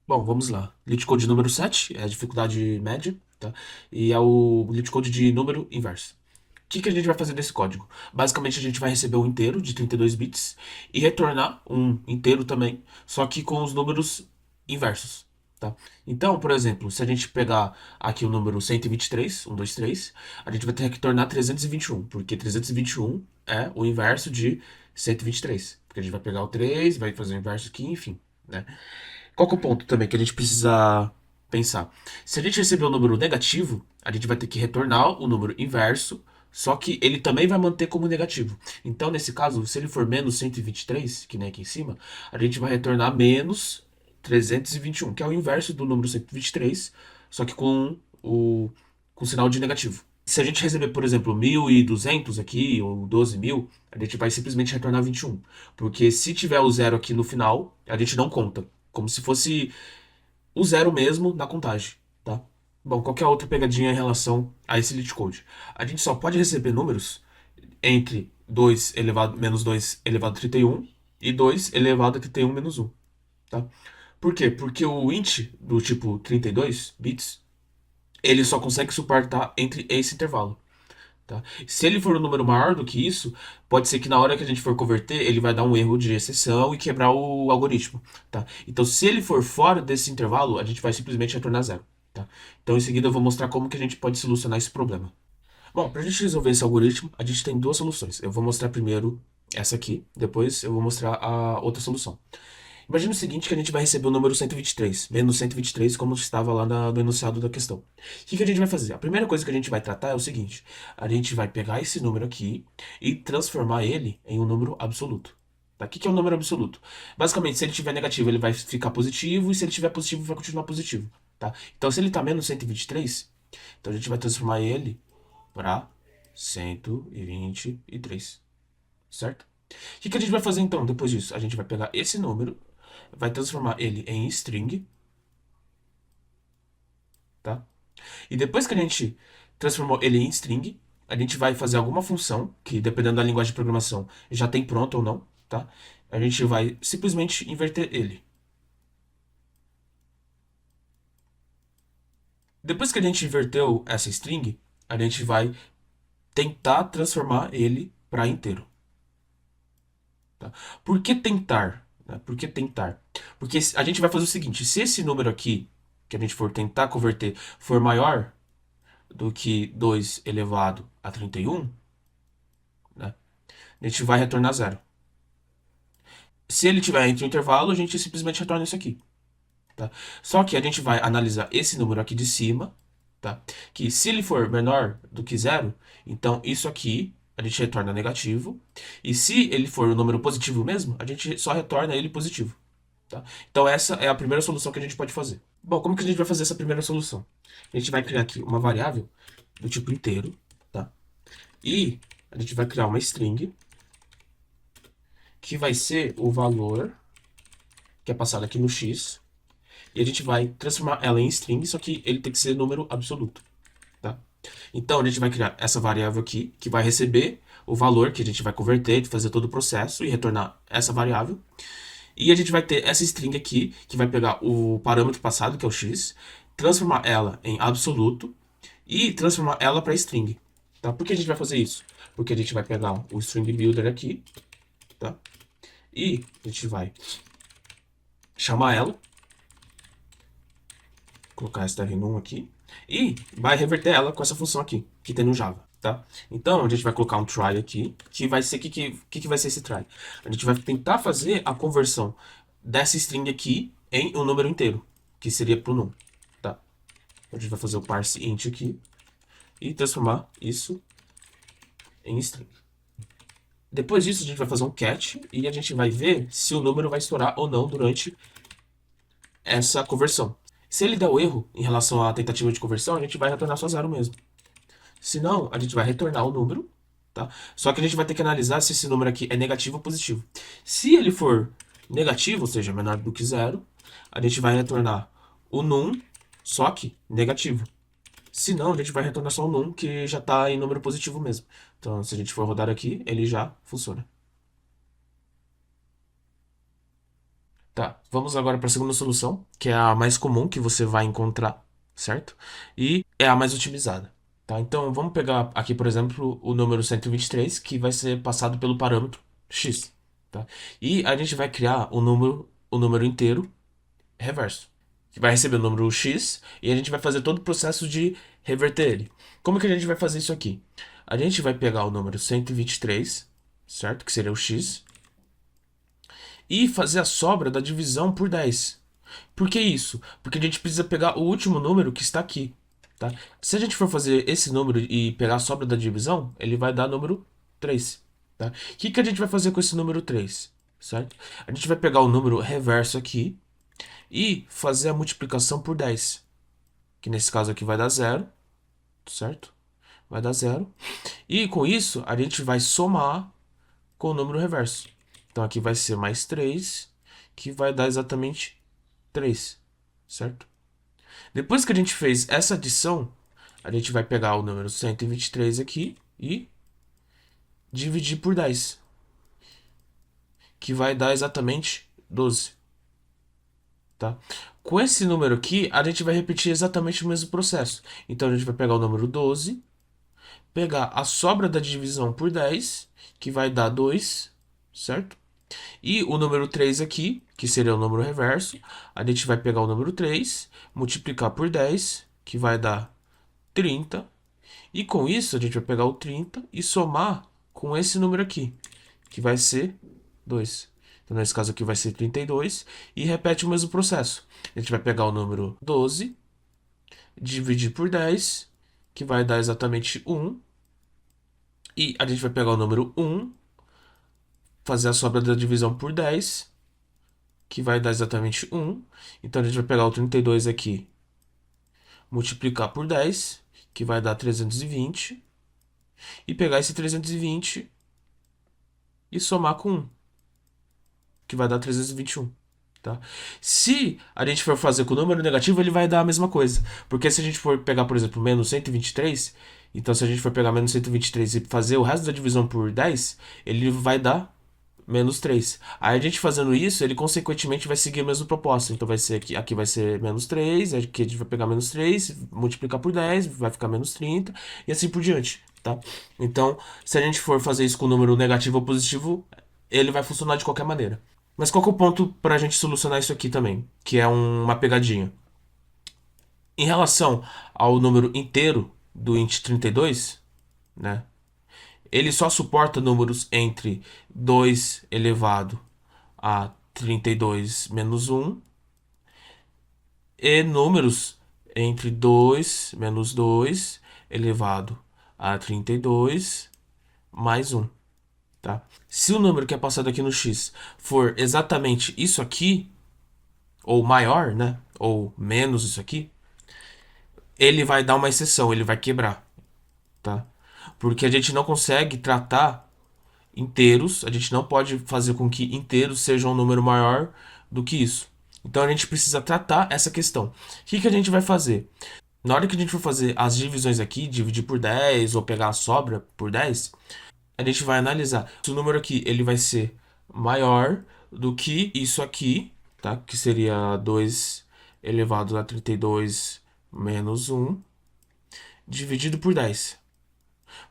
Bom, vamos lá. LeetCode número 7 é a dificuldade média, tá? E é o LeetCode de número inverso. O que que a gente vai fazer nesse código? Basicamente, a gente vai receber um inteiro de 32 bits e retornar um inteiro também, só que com os números inversos, tá? Então, por exemplo, se a gente pegar aqui o número 123, 123, a gente vai ter que retornar 321, porque 321 é o inverso de 123. Porque a gente vai pegar o 3, vai fazer o inverso aqui, enfim, né? Qual que é o ponto também que a gente precisa pensar? Se a gente receber um número negativo, a gente vai ter que retornar o número inverso, só que ele também vai manter como negativo. Então, nesse caso, se ele for menos 123, que nem aqui em cima, a gente vai retornar menos 321, que é o inverso do número 123, só que com sinal de negativo. Se a gente receber, por exemplo, 1.200 aqui, ou 12.000, a gente vai simplesmente retornar 21. Porque se tiver o zero aqui no final, a gente não conta. Como se fosse o zero mesmo na contagem, tá? Bom, qualquer outra pegadinha em relação a esse leet code. A gente só pode receber números entre 2 elevado menos 2 elevado a 31 e 2 elevado a 31 menos um, tá? Por quê? Porque o int do tipo 32 bits, ele só consegue suportar entre esse intervalo. Tá? Se ele for um número maior do que isso, pode ser que na hora que a gente for converter, ele vai dar um erro de exceção e quebrar o algoritmo. Tá? Então, se ele for fora desse intervalo, a gente vai simplesmente retornar zero. Tá? Então, em seguida, eu vou mostrar como que a gente pode solucionar esse problema. Bom, para a gente resolver esse algoritmo, a gente tem duas soluções. Eu vou mostrar primeiro essa aqui, depois eu vou mostrar a outra solução. Imagina o seguinte, que a gente vai receber o número 123, menos 123, como estava lá no enunciado da questão. O que a gente vai fazer? A primeira coisa que a gente vai tratar é o seguinte: a gente vai pegar esse número aqui e transformar ele em um número absoluto. Tá? O que é um número absoluto? Basicamente, se ele tiver negativo, ele vai ficar positivo, e se ele tiver positivo, vai continuar positivo. Tá? Então, se ele está menos 123, então a gente vai transformar ele para 123, certo? O que a gente vai fazer então depois disso? A gente vai pegar esse número, vai transformar ele em string, tá? E depois que a gente transformou ele em string, a gente vai fazer alguma função, que dependendo da linguagem de programação já tem pronto ou não, tá? A gente vai simplesmente inverter ele. Depois que a gente inverteu essa string, a gente vai tentar transformar ele para inteiro. Tá? Por que tentar? Né? Por que tentar? Porque a gente vai fazer o seguinte: se esse número aqui, que a gente for tentar converter, for maior do que 2 elevado a 31, né, a gente vai retornar zero. Se ele tiver entre o intervalo, a gente simplesmente retorna isso aqui. Tá? Só que a gente vai analisar esse número aqui de cima, tá? Que se ele for menor do que zero, então isso aqui a gente retorna negativo. E se ele for um número positivo mesmo, a gente só retorna ele positivo. Tá? Então essa é a primeira solução que a gente pode fazer. Bom, como que a gente vai fazer essa primeira solução? A gente vai criar aqui uma variável do tipo inteiro, tá? E a gente vai criar uma string que vai ser o valor que é passado aqui no x. E a gente vai transformar ela em string, só que ele tem que ser número absoluto, tá? Então a gente vai criar essa variável aqui, que vai receber o valor que a gente vai converter, fazer todo o processo e retornar essa variável. E a gente vai ter essa string aqui, que vai pegar o parâmetro passado, que é o x, transformar ela em absoluto e transformar ela para string. Tá? Por que a gente vai fazer isso? Porque a gente vai pegar o string builder aqui, tá? E a gente vai chamar ela, colocar str1 aqui, e vai reverter ela com essa função aqui, que tem no Java, tá? Então, a gente vai colocar um try aqui, que vai ser, que vai ser esse try? A gente vai tentar fazer a conversão dessa string aqui em um número inteiro, que seria pro num, tá? A gente vai fazer o parse int aqui, e transformar isso em string. Depois disso, a gente vai fazer um catch, e a gente vai ver se o número vai estourar ou não durante essa conversão. Se ele der o erro em relação à tentativa de conversão, a gente vai retornar só zero mesmo. Se não, a gente vai retornar o número, tá? Só que a gente vai ter que analisar se esse número aqui é negativo ou positivo. Se ele for negativo, ou seja, menor do que zero, a gente vai retornar o num, só que negativo. Se não, a gente vai retornar só o num, que já está em número positivo mesmo. Então, se a gente for rodar aqui, ele já funciona. Tá, vamos agora para a segunda solução, que é a mais comum que você vai encontrar, certo? E é a mais utilizada, tá? Então, vamos pegar aqui, por exemplo, o número 123, que vai ser passado pelo parâmetro x, tá? E a gente vai criar o número inteiro reverso, que vai receber o número x e a gente vai fazer todo o processo de reverter ele. Como que a gente vai fazer isso aqui? A gente vai pegar o número 123, certo? Que seria o x, e fazer a sobra da divisão por 10. Por que isso? Porque a gente precisa pegar o último número que está aqui, tá? Se a gente for fazer esse número e pegar a sobra da divisão, ele vai dar número 3, tá? O que a gente vai fazer com esse número 3, certo? A gente vai pegar o número reverso aqui e fazer a multiplicação por 10, que nesse caso aqui vai dar 0, certo? Vai dar 0. E com isso, a gente vai somar com o número reverso. Então aqui vai ser mais 3, que vai dar exatamente 3, certo? Depois que a gente fez essa adição, a gente vai pegar o número 123 aqui e dividir por 10, que vai dar exatamente 12, tá? Com esse número aqui, a gente vai repetir exatamente o mesmo processo. Então a gente vai pegar o número 12, pegar a sobra da divisão por 10, que vai dar 2, certo? E o número 3 aqui, que seria o número reverso, a gente vai pegar o número 3, multiplicar por 10, que vai dar 30. E com isso, a gente vai pegar o 30 e somar com esse número aqui, que vai ser 2. Então, nesse caso aqui vai ser 32. E repete o mesmo processo. A gente vai pegar o número 12, dividir por 10, que vai dar exatamente 1. E a gente vai pegar o número 1, fazer a sobra da divisão por 10, que vai dar exatamente 1. Então, a gente vai pegar o 32 aqui, multiplicar por 10, que vai dar 320. E pegar esse 320 e somar com 1, que vai dar 321. Tá? Se a gente for fazer com o número negativo, ele vai dar a mesma coisa. Porque se a gente for pegar, por exemplo, menos 123, então se a gente for pegar menos 123 e fazer o resto da divisão por 10, ele vai dar menos 3. Aí a gente fazendo isso, ele consequentemente vai seguir a mesma proposta. Então vai ser aqui vai ser menos 3, aqui a gente vai pegar menos 3, multiplicar por 10, vai ficar menos 30 e assim por diante, tá? Então, se a gente for fazer isso com o número negativo ou positivo, ele vai funcionar de qualquer maneira. Mas qual que é o ponto para a gente solucionar isso aqui também? Que é uma pegadinha. Em relação ao número inteiro do int 32, né? Ele só suporta números entre 2 elevado a 32 menos 1 e números entre 2 menos 2 elevado a 32 mais 1, tá? Se o número que é passado aqui no x for exatamente isso aqui, ou maior, né? Ou menos isso aqui, ele vai dar uma exceção, ele vai quebrar, tá? Porque a gente não consegue tratar inteiros, a gente não pode fazer com que inteiros sejam um número maior do que isso. Então a gente precisa tratar essa questão. O que a gente vai fazer? Na hora que a gente for fazer as divisões aqui, dividir por 10 ou pegar a sobra por 10, a gente vai analisar se o número aqui ele vai ser maior do que isso aqui, tá? Que seria 2 elevado a 32 menos 1 dividido por 10.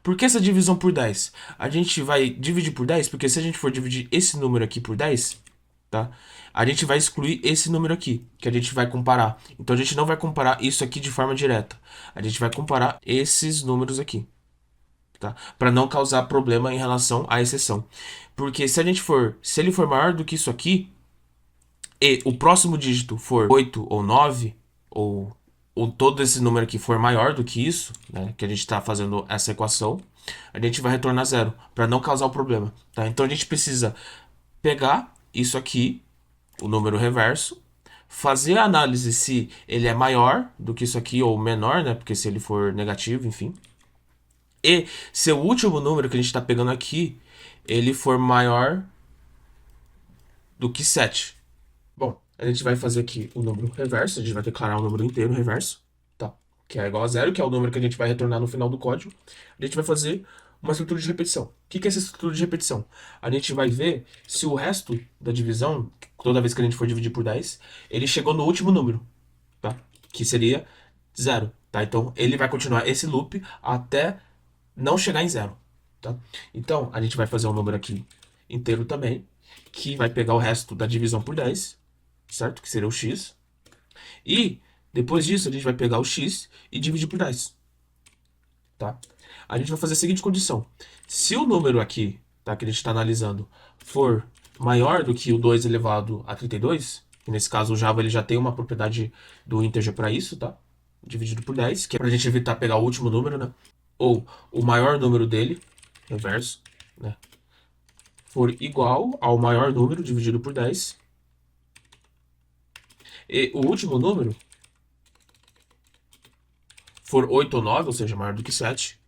Por que essa divisão por 10? A gente vai dividir por 10 porque se a gente for dividir esse número aqui por 10, tá? A gente vai excluir esse número aqui, que a gente vai comparar. Então a gente não vai comparar isso aqui de forma direta. A gente vai comparar esses números aqui, tá? Para não causar problema em relação à exceção. Porque se ele for maior do que isso aqui e o próximo dígito for 8 ou 9 ou todo esse número aqui for maior do que isso, né, que a gente está fazendo essa equação, a gente vai retornar zero, para não causar o problema, tá? Então a gente precisa pegar isso aqui, o número reverso, fazer a análise se ele é maior do que isso aqui ou menor, né, porque se ele for negativo, enfim. E se o último número que a gente está pegando aqui, ele for maior do que 7. Bom, a gente vai fazer aqui o número reverso, a gente vai declarar o número inteiro reverso, tá? Que é igual a zero, que é o número que a gente vai retornar no final do código. A gente vai fazer uma estrutura de repetição. O que é essa estrutura de repetição? A gente vai ver se o resto da divisão, toda vez que a gente for dividir por 10, ele chegou no último número, tá? Que seria 0, tá? Então, ele vai continuar esse loop até não chegar em 0, tá? Então, a gente vai fazer um número aqui inteiro também, que vai pegar o resto da divisão por 10, certo? Que seria o x. E, depois disso, a gente vai pegar o x e dividir por 10, tá? A gente vai fazer a seguinte condição. Se o número aqui, tá, que a gente está analisando, for maior do que o 2 elevado a 32, que nesse caso o Java ele já tem uma propriedade do integer para isso, tá? Dividido por 10, que é para a gente evitar pegar o último número, né? Ou o maior número dele, reverso, né? For igual ao maior número dividido por 10. E o último número for 8 ou 9, ou seja, maior do que 7,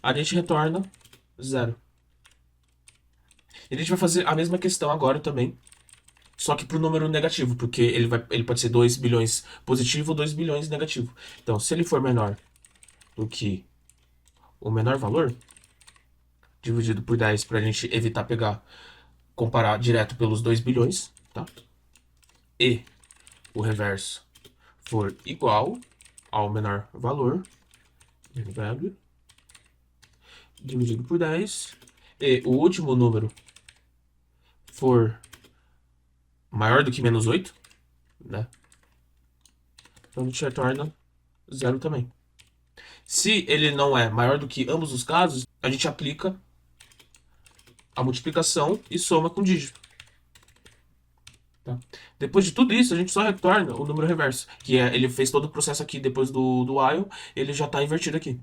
a gente retorna 0. E a gente vai fazer a mesma questão agora também, só que para o número negativo, porque ele pode ser 2 bilhões positivo ou 2 bilhões negativo. Então, se ele for menor do que o menor valor, dividido por 10 para a gente evitar comparar direto pelos 2 bilhões, tá? E o reverso for igual ao menor valor, value, dividido por 10, e o último número for maior do que menos 8, né? Então a gente retorna 0 também. Se ele não é maior do que ambos os casos, a gente aplica a multiplicação e soma com dígito. Tá? Depois de tudo isso, a gente só retorna o número reverso, que é ele fez todo o processo aqui depois do while, ele já está invertido aqui.